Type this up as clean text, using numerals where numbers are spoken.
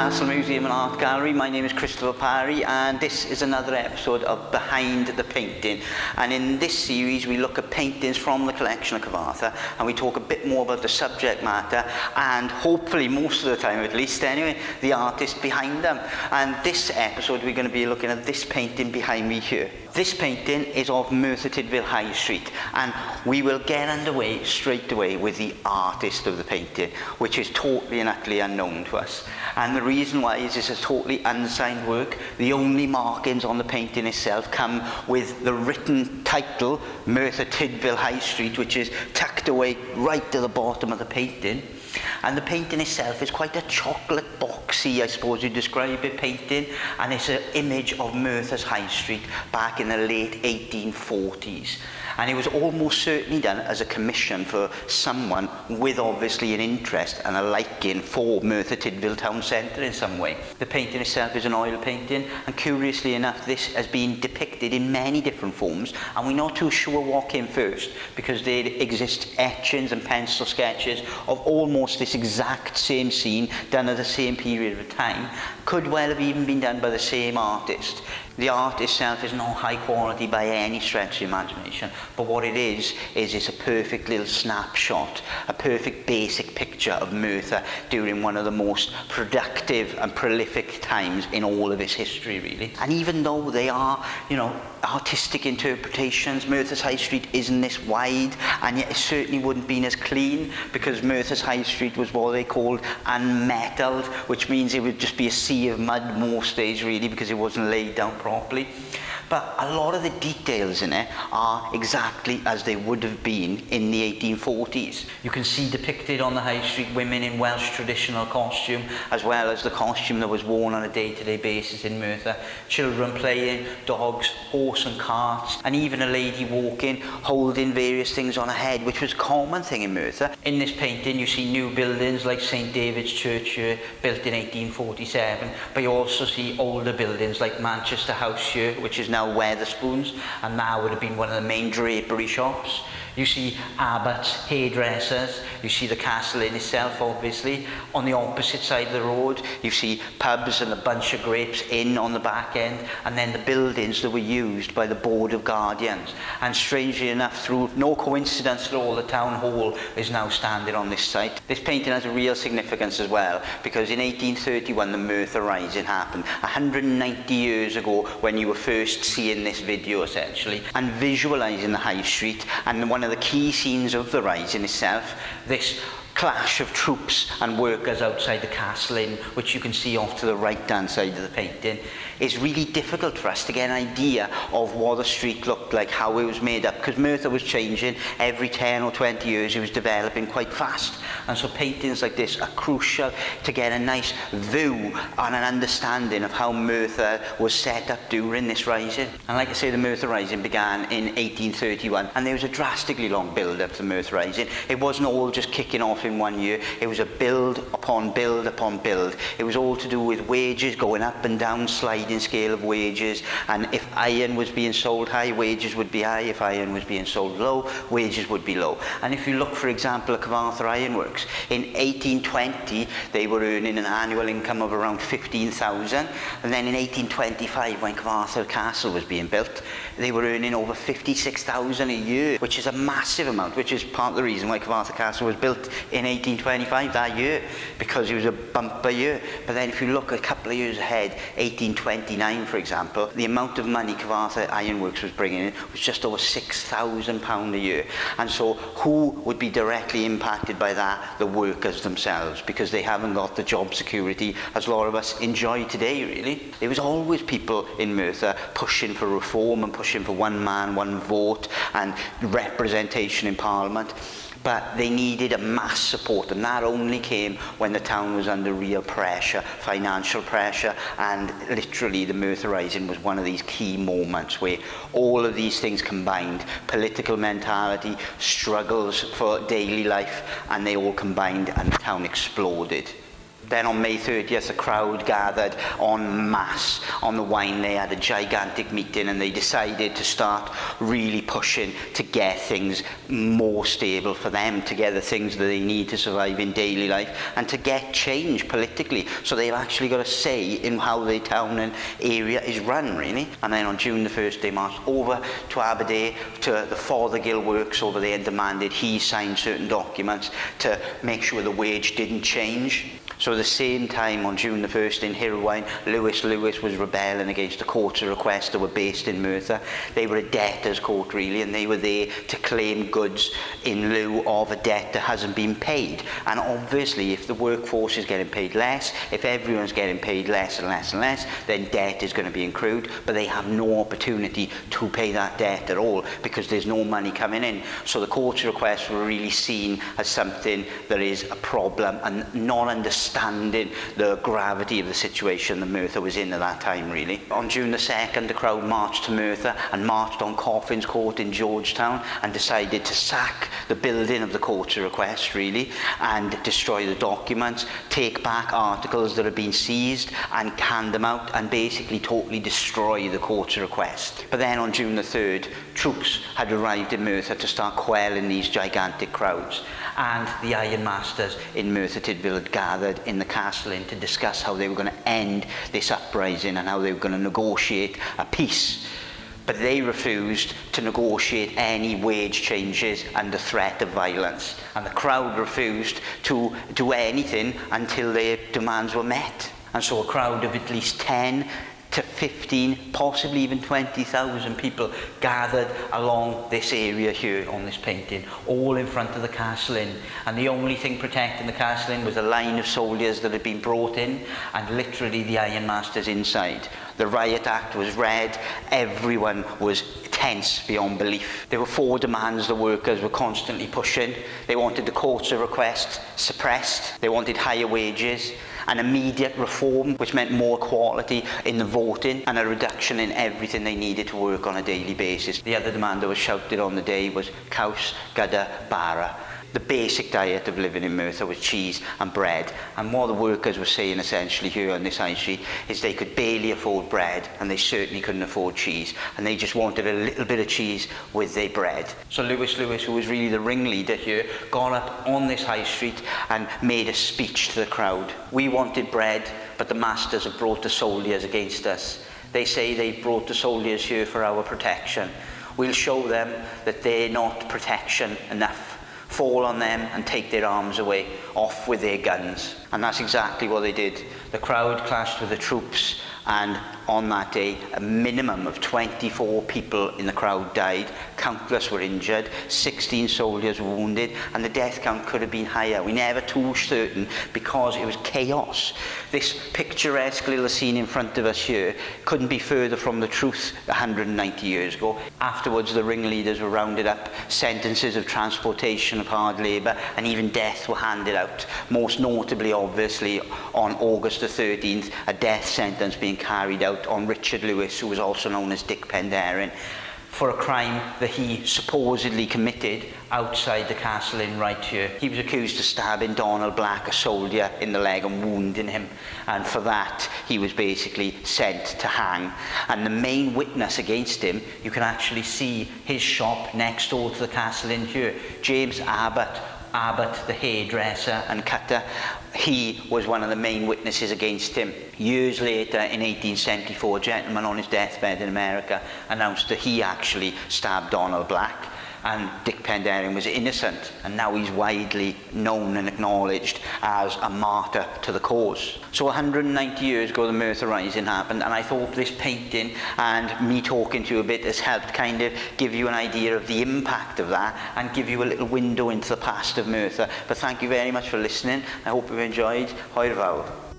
Castle Museum and Art Gallery. My name is Christopher Parry, and this is another episode of Behind the Painting. And in this series we look at paintings from the collection of Cyfarthfa, and we talk a bit more about the subject matter and hopefully most of the time, at least anyway, the artist behind them. And this episode we're going to be looking at this painting behind me here. This painting is of Merthyr Tydfil High Street, and we will get underway straight away with the artist of the painting, which is totally and utterly unknown to us. And the reason why is it's a totally unsigned work. The only markings on the painting itself come with the written title, Merthyr Tydfil High Street, which is tucked away right to the bottom of the painting. And the painting itself is quite a chocolate boxy, I suppose you'd describe it, painting, and it's an image of Merthyr's High Street back in the late 1840s. And it was almost certainly done as a commission for someone with obviously an interest and a liking for Merthyr Tydfil town centre in some way. The painting itself is an oil painting, and curiously enough this has been depicted in many different forms, and we're not too sure what came first, because there exist etchings and pencil sketches of almost this exact same scene done at the same period of time. Could well have even been done by the same artist. The art itself is not high quality by any stretch of the imagination, but what it is it's a perfect little snapshot, a perfect basic picture of Merthyr during one of the most productive and prolific times in all of its history, really. And even though they are, artistic interpretations, Merthyr's High Street isn't this wide, and yet it certainly wouldn't been as clean, because Merthyr's High Street was what they called unmetalled, which means it would just be a sea of mud most days, really, because it wasn't laid down properly. But a lot of the details in it are exactly as they would have been in the 1840s. You can see depicted on the High Street women in Welsh traditional costume, as well as the costume that was worn on a day-to-day basis in Merthyr. Children playing, dogs, horse and carts, and even a lady walking, holding various things on her head, which was a common thing in Merthyr. In this painting you see new buildings like St David's Church here, built in 1847, but you also see older buildings like Manchester House here, which is now Wetherspoons, and now would have been one of the main drapery shops. You see Abbott's hairdressers, you see the castle in itself obviously. On the opposite side of the road you see pubs and a bunch of grapes inn on the back end, and then the buildings that were used by the Board of Guardians. And strangely enough, through no coincidence at all, the town hall is now standing on this site. This painting has a real significance as well, because in 1831 the Merthyr Rising happened, 190 years ago, when you were first seeing this video essentially, and visualising the High Street. And one of the key scenes of the Rising itself, this clash of troops and workers outside the castle inn, which you can see off to the right hand side of the painting, is really difficult for us to get an idea of what the street looked like, how it was made up, because Merthyr was changing every 10 or 20 years. It was developing quite fast, and so paintings like this are crucial to get a nice view and an understanding of how Merthyr was set up during this rising. And like I say, the Merthyr Rising began in 1831, and there was a drastically long build up to the Merthyr Rising. It wasn't all just kicking off in one year. It was a build upon build upon build. It was all to do with wages going up and down, sliding scale of wages, and if iron was being sold high, wages would be high. If iron was being sold low, wages would be low. And if you look, for example, at Cyfarthfa Ironworks, in 1820 they were earning an annual income of around 15,000, and then in 1825, when Cyfarthfa Castle was being built, they were earning over 56,000 a year, which is a massive amount, which is part of the reason why Cyfarthfa Castle was built in 1825 that year, because it was a bumper year. But then if you look a couple of years ahead, 1829 for example, the amount of money Cyfarthfa Ironworks was bringing in was just over £6,000 a year. And so who would be directly impacted by that? The workers themselves, because they haven't got the job security as a lot of us enjoy today, really. There was always people in Merthyr pushing for reform and pushing for one man, one vote and representation in Parliament. But they needed a mass support, and that only came when the town was under real pressure, financial pressure, and literally the Merthyr Rising was one of these key moments where all of these things combined: political mentality, struggles for daily life, and they all combined and the town exploded. Then on May 30th, the crowd gathered en masse on the Wine. They had a gigantic meeting and they decided to start really pushing to get things more stable for them, to get the things that they need to survive in daily life and to get change politically. So they've actually got a say in how the town and area is run, really. And then on June the 1st, they marched over to Aberdeen to the Fothergill Works over there and demanded he sign certain documents to make sure the wage didn't change. So at the same time, on June the 1st in Hirwaun, Lewis was rebelling against the courts of request that were based in Merthyr. They were a debtors' court, really, and they were there to claim goods in lieu of a debt that hasn't been paid. And obviously, if the workforce is getting paid less, if everyone's getting paid less and less and less, then debt is going to be accrued, but they have no opportunity to pay that debt at all because there's no money coming in. So the courts of request were really seen as something that is a problem and not understanding the gravity of the situation that Merthyr was in at that time, really. On June the 2nd, the crowd marched to Merthyr and marched on Coffin's Court in Georgetown and decided to sack the building of the courts of request, really, and destroy the documents, take back articles that had been seized and hand them out and basically totally destroy the courts of request. But then on June the 3rd, troops had arrived in Merthyr to start quelling these gigantic crowds, and the ironmasters in Merthyr Tydfil had gathered in the castle inn to discuss how they were going to end this uprising and how they were going to negotiate a peace. But they refused to negotiate any wage changes under threat of violence, and the crowd refused to do anything until their demands were met. And so a crowd of at least 10 to 15, possibly even 20,000 people gathered along this area here on this painting, all in front of the castle inn. And the only thing protecting the castle inn was a line of soldiers that had been brought in, and literally the ironmasters inside. The riot act was read, everyone was tense beyond belief. There were 4 demands the workers were constantly pushing. They wanted the courts of request suppressed, they wanted higher wages, an immediate reform, which meant more equality in the voting and a reduction in everything they needed to work on a daily basis. The other demand that was shouted on the day was caws, gyda, bara. The basic diet of living in Merthyr was cheese and bread, and what the workers were saying essentially here on this high street is they could barely afford bread and they certainly couldn't afford cheese, and they just wanted a little bit of cheese with their bread. So Lewis, who was really the ringleader here, got up on this high street and made a speech to the crowd. We wanted bread, but the masters have brought the soldiers against us. They say they brought the soldiers here for our protection. We'll show them that they're not protection enough. Fall on them and take their arms away, off with their guns. And that's exactly what they did. The crowd clashed with the troops, and on that day, a minimum of 24 people in the crowd died, countless were injured, 16 soldiers were wounded, and the death count could have been higher. We never too certain because it was chaos. This picturesque little scene in front of us here couldn't be further from the truth 190 years ago. Afterwards, the ringleaders were rounded up, sentences of transportation of hard labour, and even death were handed out. Most notably, obviously, on August the 13th, a death sentence being carried out on Richard Lewis, who was also known as Dic Penderyn, for a crime that he supposedly committed outside the castle inn right here. He was accused of stabbing Donald Black, a soldier, in the leg and wounding him, and for that he was basically sent to hang. And the main witness against him, you can actually see his shop next door to the castle inn here, James Abbott, the hairdresser and cutter. He was one of the main witnesses against him. Years later, in 1874, a gentleman on his deathbed in America announced that he actually stabbed Donald Black, and Dic Penderyn was innocent, and now he's widely known and acknowledged as a martyr to the cause. So 190 years ago the Merthyr Rising happened, and I thought this painting and me talking to you a bit has helped kind of give you an idea of the impact of that and give you a little window into the past of Merthyr. But thank you very much for listening. I hope you've enjoyed. Hwyr fawr.